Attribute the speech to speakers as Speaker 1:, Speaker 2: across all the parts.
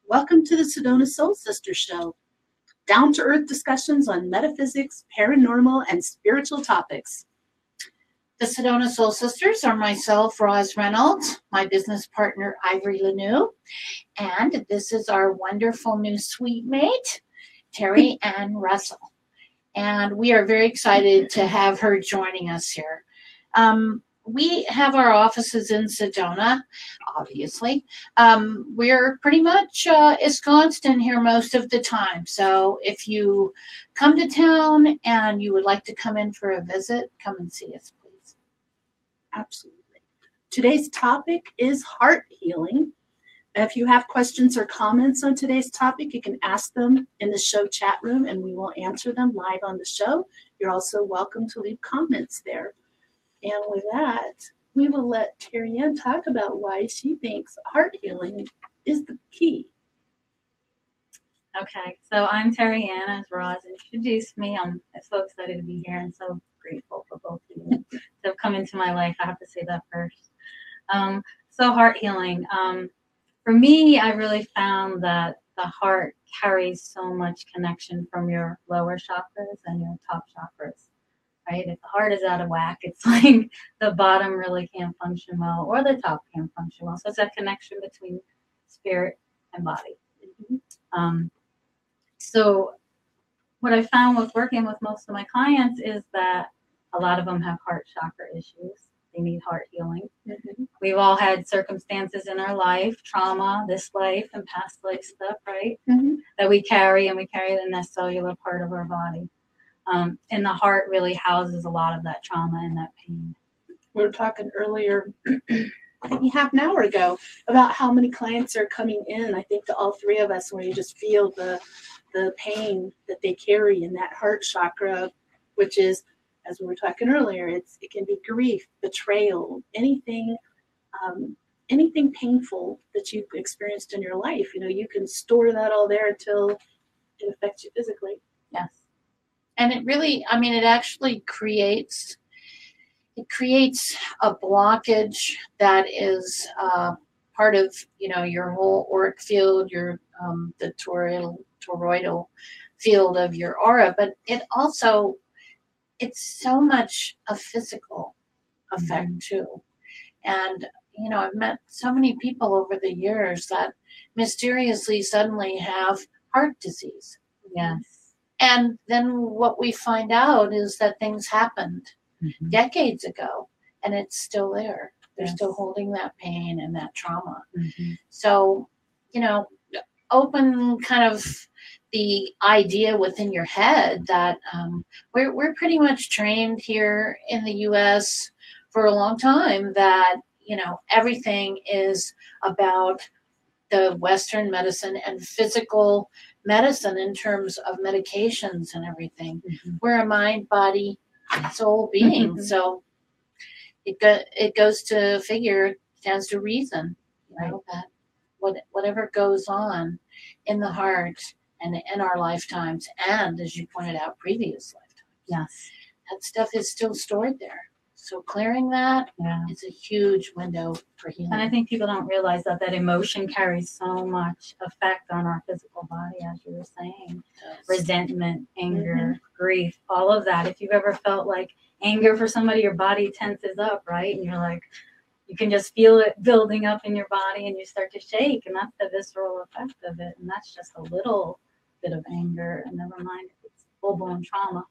Speaker 1: Welcome to the Sedona Soul Sister Show, down-to-earth discussions on metaphysics, paranormal, and spiritual topics.
Speaker 2: The Sedona Soul Sisters are myself, Roz Reynolds, my business partner, Ivory Lanou, and this is our wonderful new sweet mate, Terri-Ann Russell. And we are very excited to have her joining us here. We have our offices in Sedona, obviously. We're pretty much ensconced in here most of the time. So if you come to town and you would like to come in for a visit, come and see us, please.
Speaker 1: Absolutely. Today's topic is heart healing. If you have questions or comments on today's topic, you can ask them in the show chat room and we will answer them live on the show. You're also welcome to leave comments there. And with that, we will let Terri-Ann talk about why she thinks heart healing is the key.
Speaker 3: Okay, so I'm Terri-Ann, as Roz introduced me. I'm so excited to be here and so grateful for both of you to have come into my life. I have to say that first. So heart healing. For me, I really found that the heart carries so much connection from your lower chakras and your top chakras. Right? If the heart is out of whack, it's like the bottom really can't function well, or the top can't function well. So it's that connection between spirit and body. So what I found with working with most of my clients is that a lot of them have heart chakra issues. They need heart healing. We've all had circumstances in our life, trauma, this life and past life stuff, right? That we carry, and we carry it in that cellular part of our body. And the heart really houses a lot of that trauma and that pain.
Speaker 1: We were talking earlier, maybe half an hour ago, about how many clients are coming in, I think to all three of us, where you just feel the pain that they carry in that heart chakra, which is, as we were talking earlier, it can be grief, betrayal, anything painful that you've experienced in your life. You know, you can store that all there until it affects you physically.
Speaker 2: Yes. And it really, I mean, it actually creates a blockage that is part of, you know, your whole auric field, your the toroidal field of your aura, but it also, it's so much a physical effect too. And, you know, I've met so many people over the years that mysteriously suddenly have heart disease.
Speaker 3: Yes.
Speaker 2: And then what we find out is that things happened decades ago, and it's still there. They're still holding that pain and that trauma. So, you know, open kind of the idea within your head that we're pretty much trained here in the U.S. for a long time that, you know, everything is about the Western medicine and physical medicine in terms of medications and everything. We're a mind, body, soul being. So it goes to figure, it has to reason, you know, that whatever goes on in the heart and in our lifetimes, and as you pointed out, previous lifetimes, that stuff is still stored there. So clearing that is a huge window for healing.
Speaker 3: And I think people don't realize that emotion carries so much effect on our physical body, as you were saying. Resentment, anger, grief, all of that. If you've ever felt like anger for somebody, your body tenses up, right? And you're like, you can just feel it building up in your body and you start to shake. And that's the visceral effect of it. And that's just a little bit of anger. And never mind if it's full-blown trauma.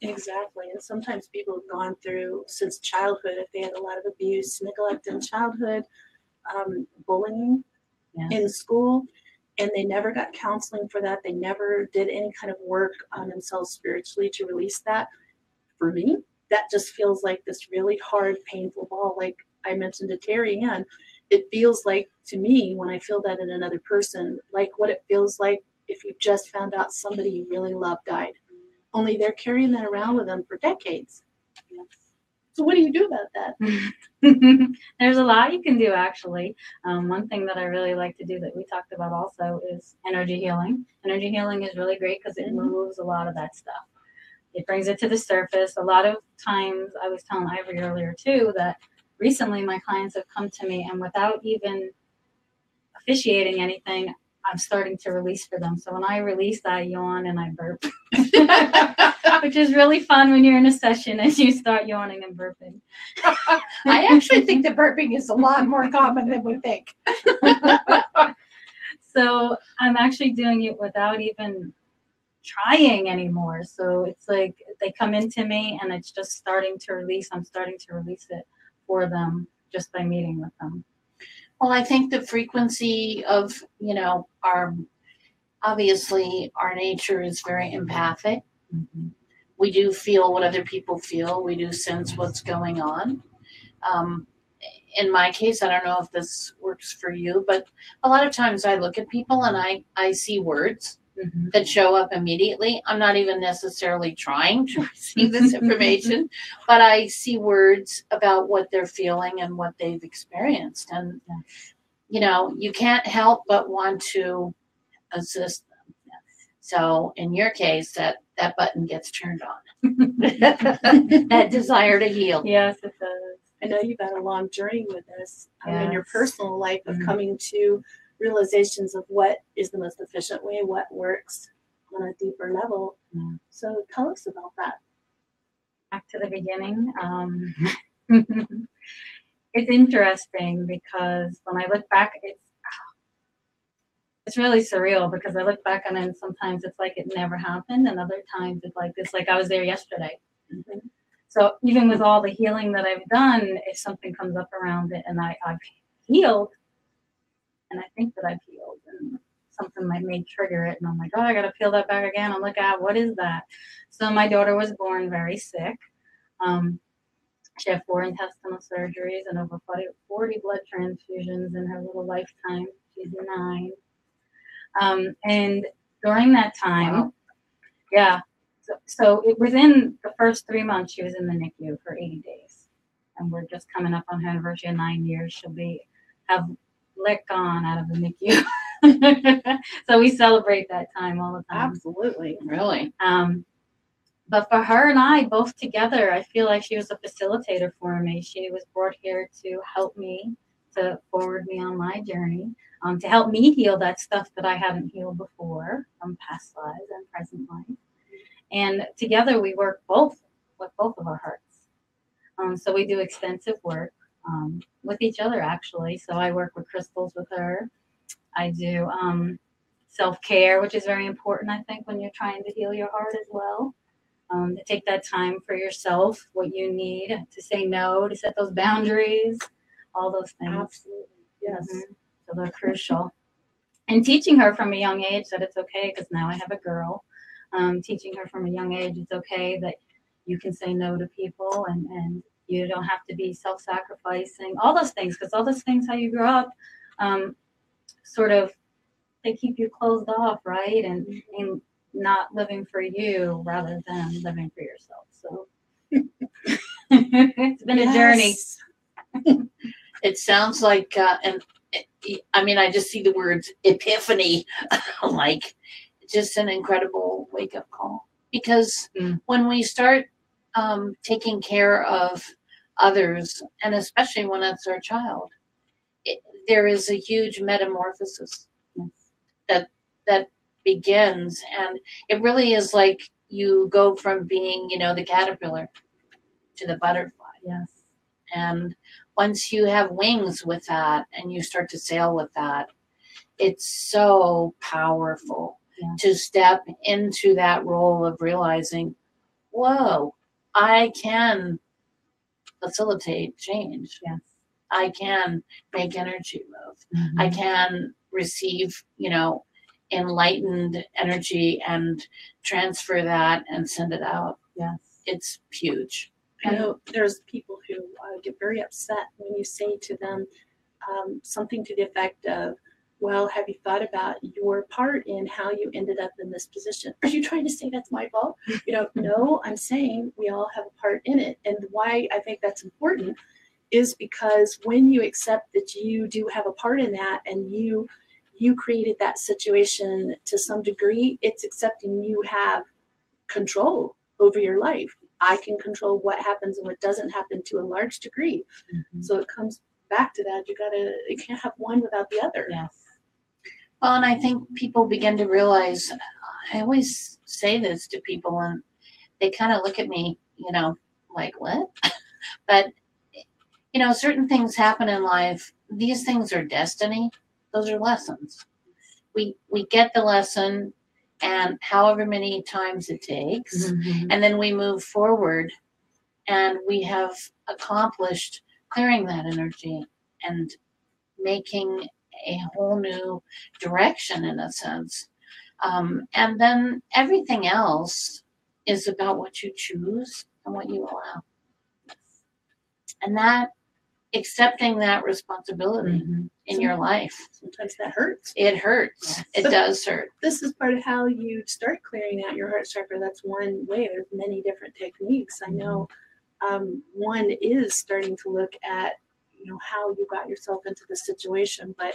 Speaker 1: Exactly. And sometimes people have gone through, since childhood, if they had a lot of abuse, neglect in childhood, bullying in school, and they never got counseling for that. They never did any kind of work on themselves spiritually to release that. For me, that just feels like this really hard, painful ball. Like I mentioned to Terri-Ann, it feels like to me when I feel that in another person, like what it feels like if you just found out somebody you really love died. Only they're carrying that around with them for decades. So what do you do about that?
Speaker 3: There's a lot you can do, actually. One thing that I really like to do that we talked about also is energy healing. Energy healing is really great because it removes a lot of that stuff. It brings it to the surface. A lot of times, I was telling Ivory earlier too, that recently my clients have come to me and without even officiating anything, I'm starting to release for them. So when I release, I yawn and I burp, which is really fun when you're in a session and you start yawning and burping.
Speaker 2: I actually think that burping is a lot more common than we think.
Speaker 3: So I'm actually doing it without even trying anymore. So it's like they come into me and it's just starting to release. I'm starting to release it for them just by meeting with them.
Speaker 2: Well, I think the frequency of, obviously our nature is very empathic.
Speaker 3: Mm-hmm.
Speaker 2: We do feel what other people feel. We do sense what's going on. In my case, I don't know if this works for you, but a lot of times I look at people and I see words that show up immediately. I'm not even necessarily trying to receive this information, but I see words about what they're feeling and what they've experienced. And, you can't help but want to assist them. So in your case, that button gets turned on. That desire to heal.
Speaker 3: Yes, it does.
Speaker 1: I know you've had a long journey with this in your personal life of coming to realizations of what is the most efficient way, what works on a deeper level. So tell us about that.
Speaker 3: Back to the beginning. It's interesting because when I look back, it's really surreal because I look back on it and sometimes it's like it never happened, and other times it's like I was there yesterday. So even with all the healing that I've done, if something comes up around it and I've healed, and I think that I've healed, and something may trigger it, and I'm like, oh, I got to peel that back again. I'm like, what is that? So my daughter was born very sick. She had 4 intestinal surgeries and over 40 blood transfusions in her little lifetime. She's 9. And during that time, so it within the first 3 months, she was in the NICU for 80 days. And we're just coming up on her anniversary of 9 years. She'll have let gone out of the NICU. So we celebrate that time all the time.
Speaker 1: Absolutely.
Speaker 2: Really?
Speaker 3: But for her and I, both together, I feel like she was a facilitator for me. She was brought here to help me, to forward me on my journey, to help me heal that stuff that I hadn't healed before from past lives and present life. And together we work with both of our hearts. So we do extensive work with each other, actually. So I work with crystals with her. I do self-care, which is very important, I think, when you're trying to heal your heart as well. To take that time for yourself, what you need, to say no, to set those boundaries, all those things.
Speaker 1: Absolutely. Yes.
Speaker 3: So they're crucial. And teaching her from a young age that it's okay, because now I have a girl. Teaching her from a young age it's okay that you can say no to people and you don't have to be self-sacrificing. All those things, because all those things, how you grow up, sort of, they keep you closed off, right? And not living for you rather than living for yourself. So it's been a journey.
Speaker 2: It sounds like, I just see the words epiphany, like just an incredible wake-up call. Because when we start taking care of others, and especially when it's our child, there is a huge metamorphosis that begins, and it really is like you go from being, the caterpillar to the butterfly.
Speaker 3: Yes.
Speaker 2: And once you have wings with that and you start to sail with that, it's so powerful to step into that role of realizing, whoa, I can facilitate change.
Speaker 3: Yes.
Speaker 2: I can make energy move. I can receive, enlightened energy and transfer that and send it out.
Speaker 3: Yes.
Speaker 2: It's huge.
Speaker 1: I know there's people who get very upset when you say to them something to the effect of, well, have you thought about your part in how you ended up in this position? Are you trying to say that's my fault? No, I'm saying we all have a part in it. And why I think that's important is because when you accept that you do have a part in that, and you created that situation to some degree, it's accepting you have control over your life. I can control what happens and what doesn't happen to a large degree. So it comes back to that. You can't have one without the other.
Speaker 3: Yes.
Speaker 2: Well, and I think people begin to realize, I always say this to people and they kind of look at me, like, what? But, certain things happen in life. These things are destiny. Those are lessons. We get the lesson, and however many times it takes, and then we move forward, and we have accomplished clearing that energy and making a whole new direction, in a sense. And then everything else is about what you choose and what you allow. And that, accepting that responsibility in your life.
Speaker 1: Sometimes that hurts.
Speaker 2: It hurts. It does hurt.
Speaker 1: This is part of how you start clearing out your heart chakra. That's one way. There's many different techniques. I know one is starting to look at, how you got yourself into the situation. But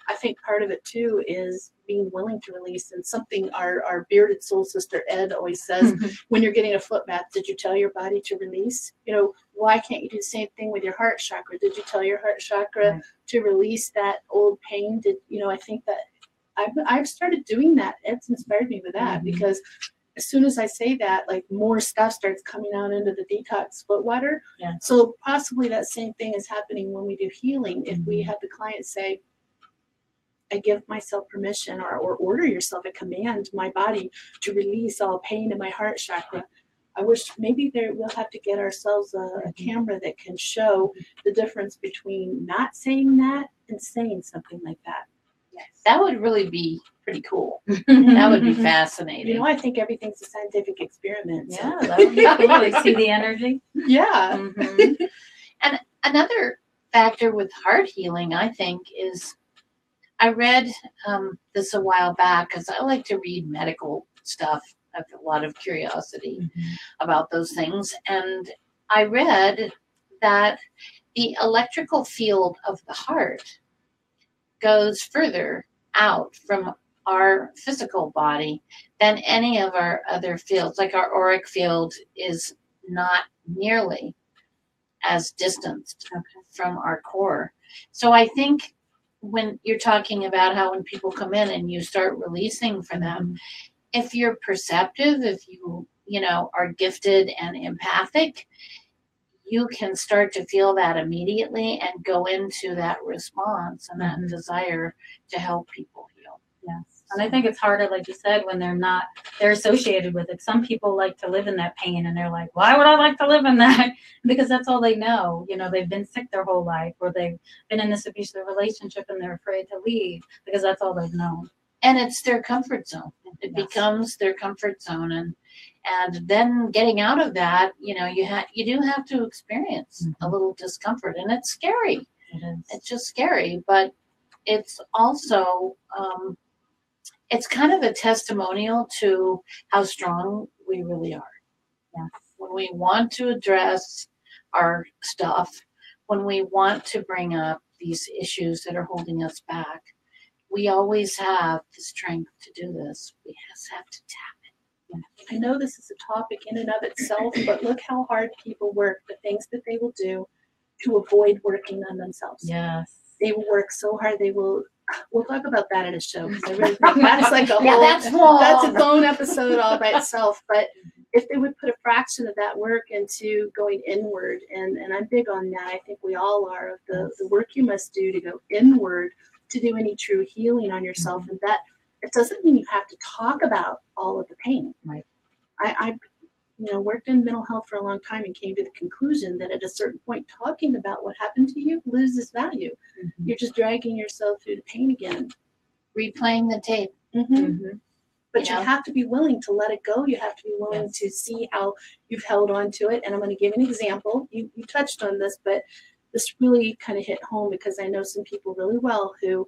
Speaker 1: I think part of it too is being willing to release. And something our bearded soul sister Ed always says, when you're getting a foot bath, did you tell your body to release? Why can't you do the same thing with your heart chakra? Did you tell your heart chakra to release that old pain? I think that I've started doing that. Ed's inspired me with that, because as soon as I say that, like, more stuff starts coming out into the detox foot water. So possibly that same thing is happening when we do healing. If we have the client say, I give myself permission, or order yourself, a command my body to release all pain in my heart chakra. I wish maybe we'll have to get ourselves a camera that can show the difference between not saying that and saying something like that.
Speaker 2: That would really be pretty cool. That would be fascinating.
Speaker 1: I think everything's a scientific experiment. So.
Speaker 3: Yeah, that would be cool. Like, see the energy.
Speaker 1: Yeah.
Speaker 2: And another factor with heart healing, I think, is, I read this a while back, because I like to read medical stuff. I have a lot of curiosity about those things. And I read that the electrical field of the heart goes further out from our physical body than any of our other fields. Like, our auric field is not nearly as distanced from our core. So I think when you're talking about how when people come in and you start releasing for them, if you're perceptive, if you are gifted and empathic, you can start to feel that immediately and go into that response and that desire to help people heal.
Speaker 3: Yes. And I think it's harder, like you said, when they're associated with it. Some people like to live in that pain, and they're like, why would I like to live in that? Because that's all they know. They've been sick their whole life, or they've been in this abusive relationship and they're afraid to leave because that's all they've known.
Speaker 2: And it's their comfort zone. It becomes their comfort zone. And then getting out of that, you do have to experience a little discomfort, and it's scary.
Speaker 3: It is.
Speaker 2: It's just scary, but it's also, it's kind of a testimonial to how strong we really are.
Speaker 3: Yes.
Speaker 2: When we want to address our stuff, when we want to bring up these issues that are holding us back, we always have the strength to do this. We just have to tap it.
Speaker 1: I know this is a topic in and of itself, but look how hard people work, the things that they will do to avoid working on themselves.
Speaker 3: Yes.
Speaker 1: They will work so hard. We'll talk about that at a show, because I really think that's like a whole,
Speaker 2: that's
Speaker 1: its own episode all by itself. But if they would put a fraction of that work into going inward, and I'm big on that, I think we all are, of the work you must do to go inward to do any true healing on yourself. And that, it doesn't mean you have to talk about all of the pain.
Speaker 3: Right.
Speaker 1: I worked in mental health for a long time and came to the conclusion that at a certain point, talking about what happened to you loses value. You're just dragging yourself through the pain again.
Speaker 2: Replaying the tape.
Speaker 1: But But you have to be willing to let it go. You have to be willing to see how you've held on to it. And I'm going to give an example. You touched on this, but this really kind of hit home because I know some people really well who,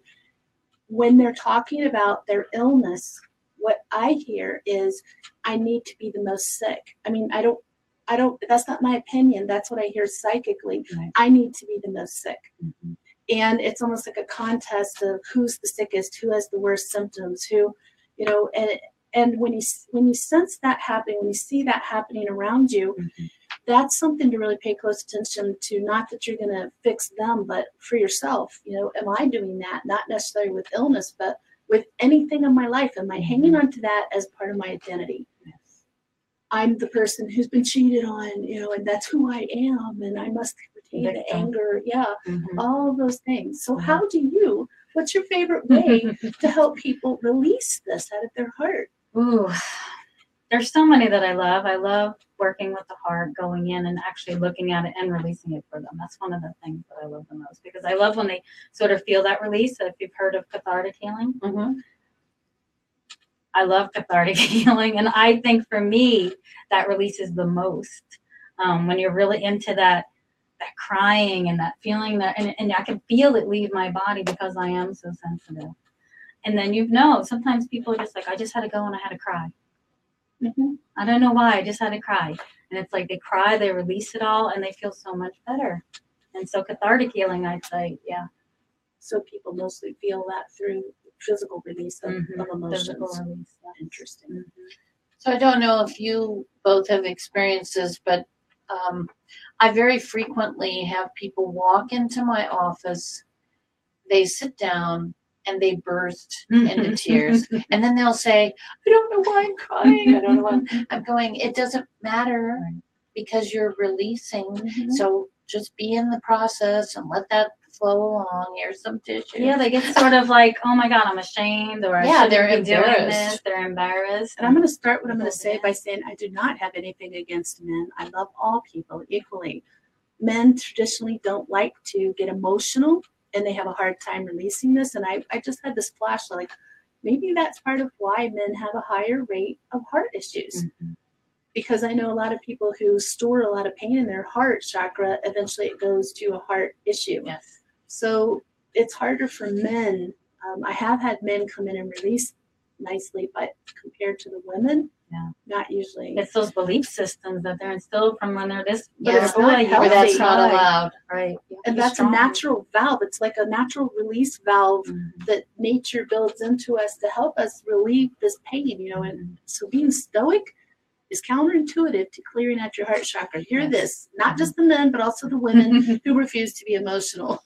Speaker 1: when they're talking about their illness, what I hear is, I need to be the most sick. I mean, I don't, that's not my opinion. That's what I hear psychically. Right. I need to be the most sick. Mm-hmm. And it's almost like a contest of who's the sickest, who has the worst symptoms, who, you know, and when you sense that happening, when you see that happening around you, mm-hmm. that's something to really pay close attention to. Not that you're going to fix them, but for yourself. You know, am I doing that? Not necessarily with illness, but with anything in my life. Am I hanging on to that as part of my identity? Yes. I'm the person who's been cheated on, you know, and that's who I am, and I must retain the anger. Yeah, mm-hmm. all of those things. So how do you, what's your favorite way to help people release this out of their heart?
Speaker 3: Ooh, there's so many that I love. I love working with the heart, going in and actually looking at it and releasing it for them. That's one of the things that I love the most, because I love when they sort of feel that release. If you've heard of cathartic healing, mm-hmm. I love cathartic healing. And I think for me, that releases the most. When you're really into that crying and that feeling that, and I can feel it leave my body because I am so sensitive. And then, you know, sometimes people are just like, I just had to go and I had to cry. Mm-hmm. I don't know why, I just had to cry. And it's like they cry, they release it all, and they feel so much better. And so cathartic healing, I'd say, yeah.
Speaker 1: So people mostly feel that through physical release of, mm-hmm. of emotions.
Speaker 3: Physical release, yeah.
Speaker 1: Interesting. Mm-hmm.
Speaker 2: So I don't know if you both have experienced this, but I very frequently have people walk into my office, they sit down, and they burst into tears. And then they'll say, I don't know why I'm crying. I don't know why I'm going. It doesn't matter because you're releasing. Mm-hmm. So just be in the process and let that flow along. Here's some tissue.
Speaker 3: Yeah, they get sort of like, oh my God, I'm ashamed, or
Speaker 2: they're embarrassed.
Speaker 3: They're embarrassed.
Speaker 1: And I'm going to start what I'm going to say by saying I do not have anything against men. I love all people equally. Men traditionally don't like to get emotional, and they have a hard time releasing this. And I just had this flash, like, maybe that's part of why men have a higher rate of heart issues. Mm-hmm. Because I know a lot of people who store a lot of pain in their heart chakra, eventually it goes to a heart issue.
Speaker 3: Yes.
Speaker 1: So it's harder for men. I have had men come in and release nicely, but compared to the women, not usually.
Speaker 3: It's those belief systems that they're instilled from when they're this.
Speaker 1: Yeah, it's not healthy.
Speaker 2: Or that's not allowed.
Speaker 3: Right.
Speaker 1: And that's strong. A natural valve. It's like a natural release valve that nature builds into us to help us relieve this pain, you know. And so being stoic is counterintuitive to clearing out your heart chakra. Hear this, not just the men, but also the women who refuse to be emotional.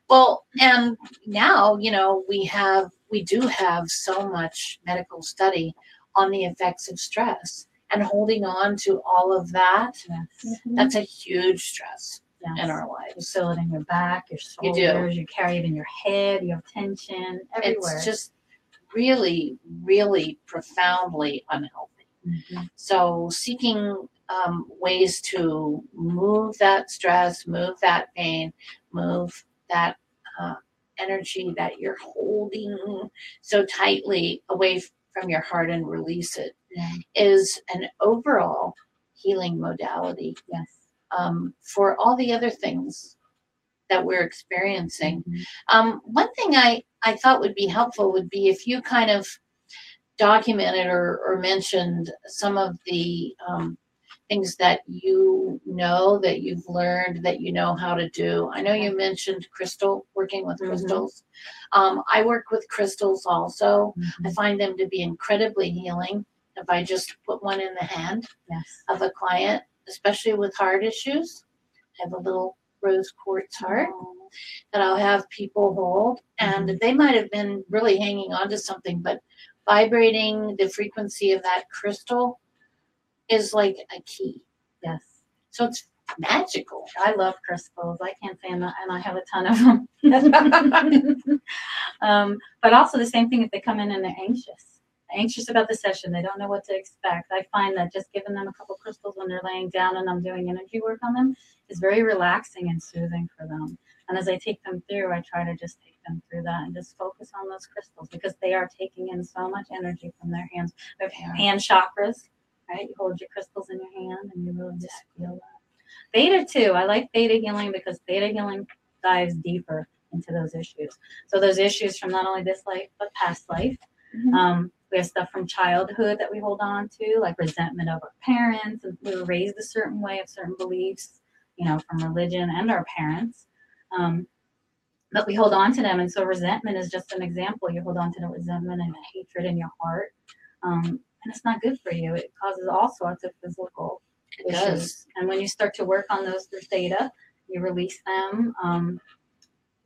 Speaker 2: Well, and now, you know, we do have so much medical study on the effects of stress, and holding on to all of that. Yes. Mm-hmm. That's a huge stress in our lives.
Speaker 3: You feel it in your back, your shoulders, you carry it in your head, you have tension everywhere.
Speaker 2: It's just really, really profoundly unhealthy. Mm-hmm. So seeking ways to move that stress, move that pain, move that energy that you're holding so tightly away from your heart and release it is an overall healing modality.
Speaker 3: Yes.
Speaker 2: For all the other things that we're experiencing. Mm-hmm. One thing I thought would be helpful would be if you kind of documented or mentioned some of the things that you know, that you've learned, that you know how to do. I know you mentioned working with crystals. I work with crystals also. Mm-hmm. I find them to be incredibly healing. If I just put one in the hand of a client, especially with heart issues, I have a little rose quartz heart that I'll have people hold. And they might have been really hanging on to something, but vibrating the frequency of that crystal is like a key.
Speaker 3: Yes.
Speaker 2: So it's magical.
Speaker 3: I love crystals. I can't say and I have a ton of them. But also the same thing if they come in and they're anxious about the session. They don't know what to expect. I find that just giving them a couple crystals when they're laying down and I'm doing energy work on them is very relaxing and soothing for them. And as I take them through, I try to just take them through that and just focus on those crystals because they are taking in so much energy from their hands. We have hand chakras, right? You hold your crystals in your hand and you really just feel that. Theta too. I like theta healing because theta healing dives deeper into those issues. So those issues from not only this life, but past life. We have stuff from childhood that we hold on to, like resentment of our parents. And we were raised a certain way, of certain beliefs, you know, from religion and our parents. But we hold on to them. And so resentment is just an example. You hold on to the resentment and the hatred in your heart. And it's not good for you. It causes all sorts of physical issues. And when you start to work on those through theta, you release them.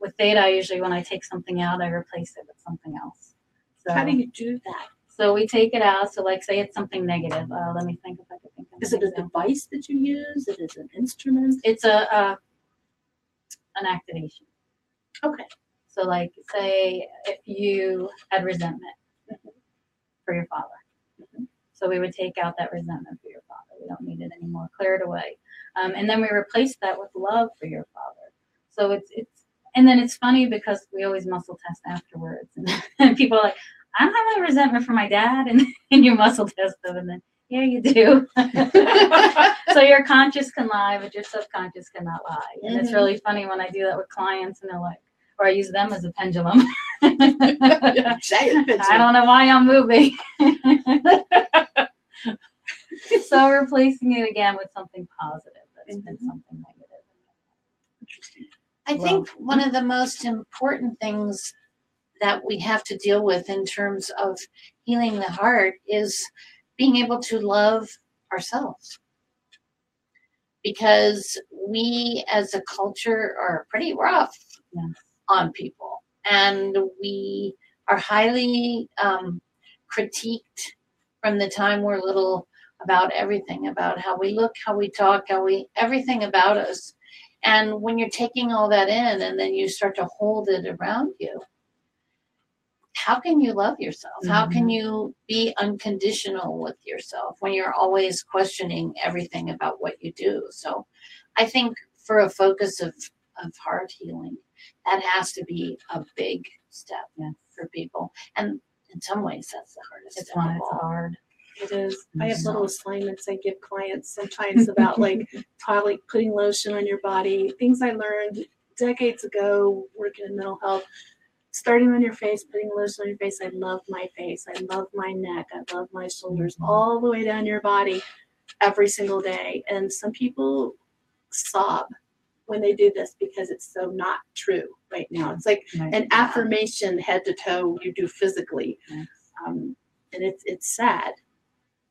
Speaker 3: With theta, I usually, when I take something out, I replace it with something else. So,
Speaker 1: how do you do that?
Speaker 3: So we take it out. So like say it's something negative. Let me think if I could think of
Speaker 1: Is it a device that you use? Is it an instrument?
Speaker 3: It's an activation.
Speaker 1: Okay.
Speaker 3: So like say if you had resentment for your father. So we would take out that resentment for your father. We don't need it anymore. Clear it away. And then we replace that with love for your father. So it's and then it's funny because we always muscle test afterwards. And people are like, I don't have any resentment for my dad. And you muscle test them. And then, yeah, you do. So your conscious can lie, but your subconscious cannot lie. And it's really funny when I do that with clients and they're like, or I use them as a pendulum. I don't know why I'm moving. So replacing it again with something positive that's been something negative.
Speaker 1: Interesting.
Speaker 2: I think one of the most important things that we have to deal with in terms of healing the heart is being able to love ourselves. Because we as a culture are pretty rough on people. And we are highly critiqued from the time we're little about everything, about how we look, how we talk, everything about us. And when you're taking all that in and then you start to hold it around you, how can you love yourself? How can you be unconditional with yourself when you're always questioning everything about what you do? So I think for a focus of heart healing, that has to be a big step for people. And in some ways, that's the hardest step of all.
Speaker 3: It's hard.
Speaker 1: It is. I have little assignments I give clients sometimes about like putting lotion on your body, things I learned decades ago working in mental health. Starting on your face, putting lotion on your face. I love my face. I love my neck. I love my shoulders, all the way down your body every single day. And some people sob when they do this because it's so not true right now. It's like an affirmation head to toe you do physically. And it's sad.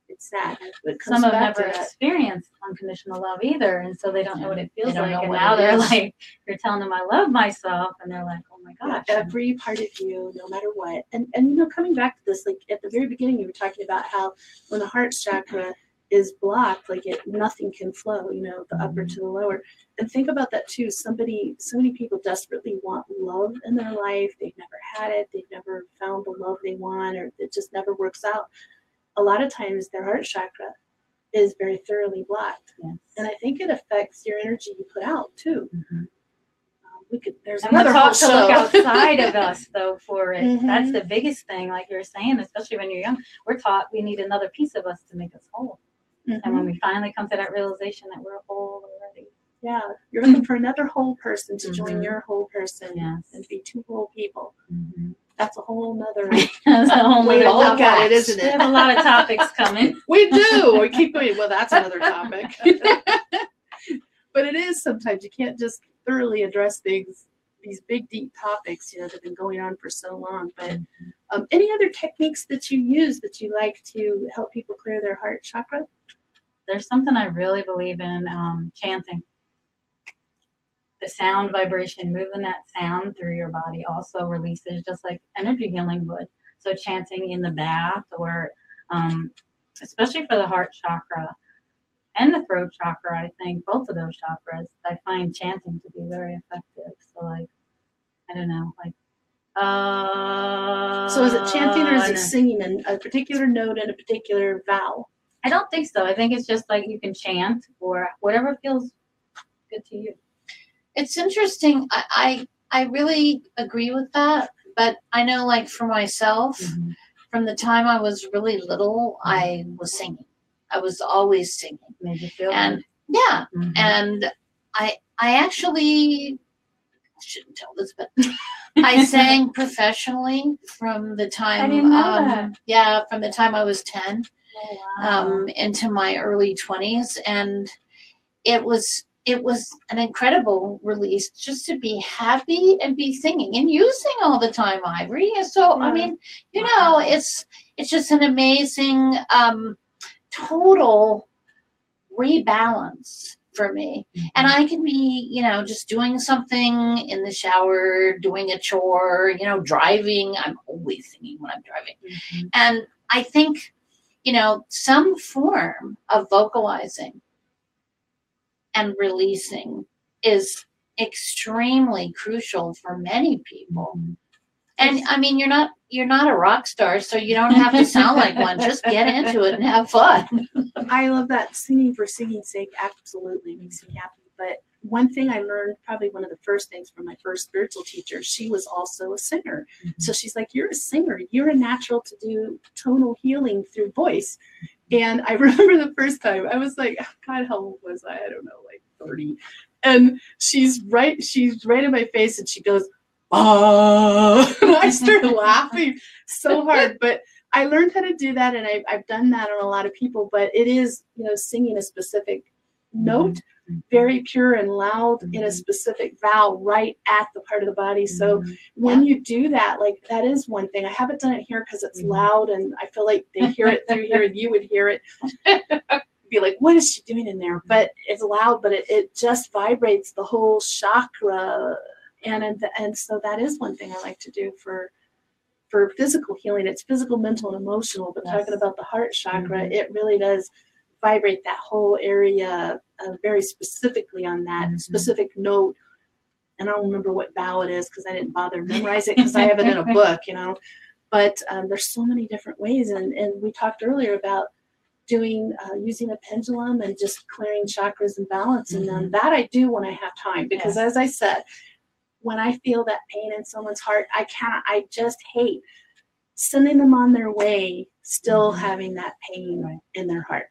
Speaker 1: It's sad.
Speaker 3: Some have never experienced unconditional love either, and so they don't know what it feels like. And now they're like, you're telling them I love myself, and they're like, oh my gosh.
Speaker 1: Yeah, every part of you, no matter what. And you know, coming back to this, like at the very beginning, you were talking about how when the heart chakra is blocked, like nothing can flow, you know, the upper to the lower. And think about that too. So many people desperately want love in their life. They've never had it. They've never found the love they want, or it just never works out. A lot of times their heart chakra is very thoroughly blocked. Yes. And I think it affects your energy you put out too. There's another
Speaker 3: whole show. To look outside of us though for it. That's the biggest thing, like you're saying, especially when you're young. We're taught we need another piece of us to make us whole. And when we finally come to that realization that we're whole already.
Speaker 1: Yeah, you're looking for another whole person to join your whole person and be two whole people. That's a whole nother way to look at it, isn't it?
Speaker 3: We have a lot of topics coming.
Speaker 1: We do. We keep going. Well, that's another topic. But it is sometimes you can't just thoroughly address these big, deep topics, you know, that have been going on for so long. But any other techniques that you use that you like to help people clear their heart chakra?
Speaker 3: There's something I really believe in, chanting. The sound vibration, moving that sound through your body also releases just like energy healing would. So chanting in the bath or especially for the heart chakra and the throat chakra, I think both of those chakras, I find chanting to be very effective. So like, I don't know, like
Speaker 1: so is it chanting or is it singing in a particular note and a particular vowel?
Speaker 3: I don't think so. I think it's just like you can chant or whatever feels good to you.
Speaker 2: It's interesting. I really agree with that. But I know, like, for myself, from the time I was really little, I was singing. I was always singing.
Speaker 3: Made you feel
Speaker 2: And
Speaker 3: good.
Speaker 2: yeah, and I actually shouldn't tell this, but I sang professionally from the time
Speaker 3: I didn't know that.
Speaker 2: yeah, from the time I was 10
Speaker 3: Oh, wow.
Speaker 2: into my early 20s, and it was an incredible release just to be happy and be singing. And you sing all the time, Ivory. And so I mean, you know, it's just an amazing total rebalance for me. And I can be, you know, just doing something in the shower, doing a chore, you know, driving. I'm always singing when I'm driving. And I think, you know, some form of vocalizing and releasing is extremely crucial for many people. And I mean, you're not a rock star, so you don't have to sound like one. Just get into it and have fun.
Speaker 1: I love that. Singing for singing's sake absolutely makes me happy. But one thing I learned, probably one of the first things from my first spiritual teacher, she was also a singer. So she's like, you're a singer. You're a natural to do tonal healing through voice. And I remember the first time I was like, God, how old was I? I don't know, like 30. And she's right in my face and she goes, oh, and I started laughing so hard. But I learned how to do that, and I've done that on a lot of people. But it is, you know, singing a specific note, very pure and loud in a specific vowel right at the part of the body. So when you do that, like, that is one thing. I haven't done it here because it's loud, and I feel like they hear it through here, and you would hear it. Be like, what is she doing in there? But it's loud, but it just vibrates the whole chakra. And so that is one thing I like to do for physical healing. It's physical, mental, and emotional. But talking about the heart chakra, it really does vibrate that whole area very specifically on that specific note. And I don't remember what vowel it is because I didn't bother to memorize it because I have it in a book, you know. But there's so many different ways. And we talked earlier about doing using a pendulum and just clearing chakras and balancing them. That I do when I have time, because as I said, when I feel that pain in someone's heart, I just hate sending them on their way still having that pain in their heart.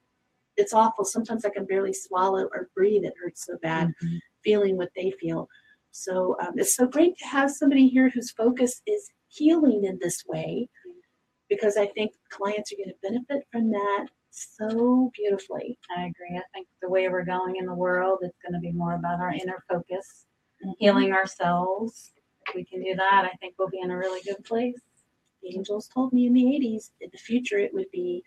Speaker 1: It's awful. Sometimes I can barely swallow or breathe. It hurts so bad feeling what they feel. So it's so great to have somebody here whose focus is healing in this way, because I think clients are going to benefit from that so beautifully.
Speaker 3: I agree. I think the way we're going in the world, it's going to be more about our inner focus, healing ourselves. If we can do that, I think we'll be in a really good place.
Speaker 1: The angels told me in the 80s, in the future, it would be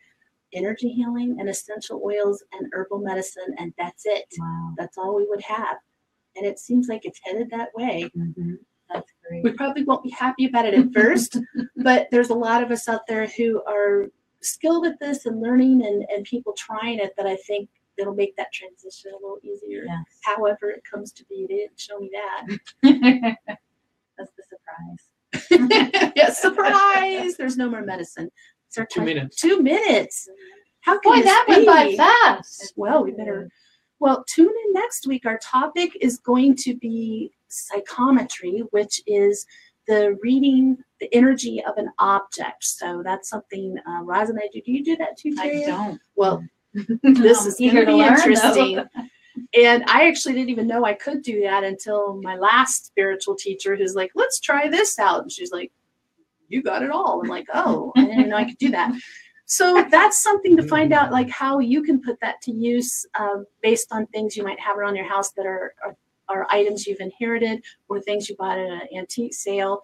Speaker 1: energy healing and essential oils and herbal medicine, and that's it.
Speaker 3: Wow.
Speaker 1: That's all we would have. And it seems like it's headed that way.
Speaker 3: That's great.
Speaker 1: We probably won't be happy about it at first, but there's a lot of us out there who are skilled at this and learning, and people trying it, that I think it'll make that transition a little easier.
Speaker 3: Yes.
Speaker 1: However it comes to be. They didn't show me that.
Speaker 3: That's the surprise.
Speaker 1: Yes, surprise! There's no more medicine. It's our
Speaker 4: 2 minutes.
Speaker 1: 2 minutes. How can
Speaker 2: Boy, that went by fast.
Speaker 1: Well, we better. Well, tune in next week. Our topic is going to be psychometry, which is the reading the energy of an object. So that's something Roz and I do. Do you do that too, Terri-Ann?
Speaker 3: I don't.
Speaker 1: Well, this is going to be
Speaker 3: learn,
Speaker 1: interesting.
Speaker 3: though.
Speaker 1: And I actually didn't even know I could do that until my last spiritual teacher, who's like, let's try this out. And she's like, you got it all. I'm like, oh, I didn't know I could do that. So that's something to find out, like how you can put that to use based on things you might have around your house that are items you've inherited or things you bought at an antique sale.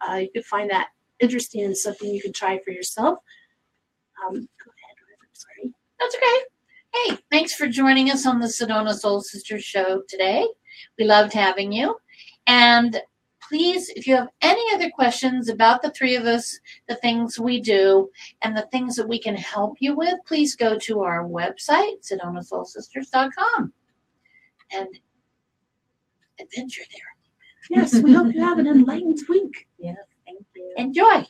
Speaker 1: You could find that interesting and something you can try for yourself. Go ahead, I'm sorry.
Speaker 2: That's okay. Hey, thanks for joining us on the Sedona Soul Sisters show today. We loved having you. And please, if you have any other questions about the three of us, the things we do, and the things that we can help you with, please go to our website, SedonaSoulSisters.com, and adventure there.
Speaker 1: Yes, we hope you have an enlightened week.
Speaker 3: Yes, thank you.
Speaker 2: Enjoy.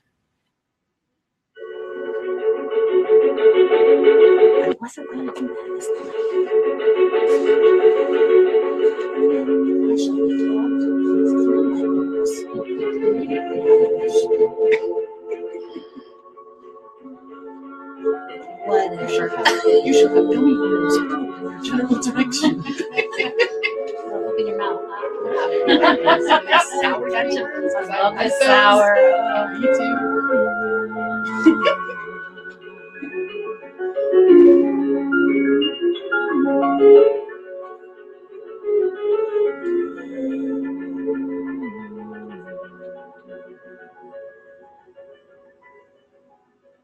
Speaker 1: I wasn't going to do that this time. I shall be flogged with 3 lightnings.
Speaker 2: Whatever.
Speaker 1: You should have gummy bears in your general direction.
Speaker 3: Open your mouth.
Speaker 1: Sour gotcha.
Speaker 2: I love the sour.
Speaker 1: Me too.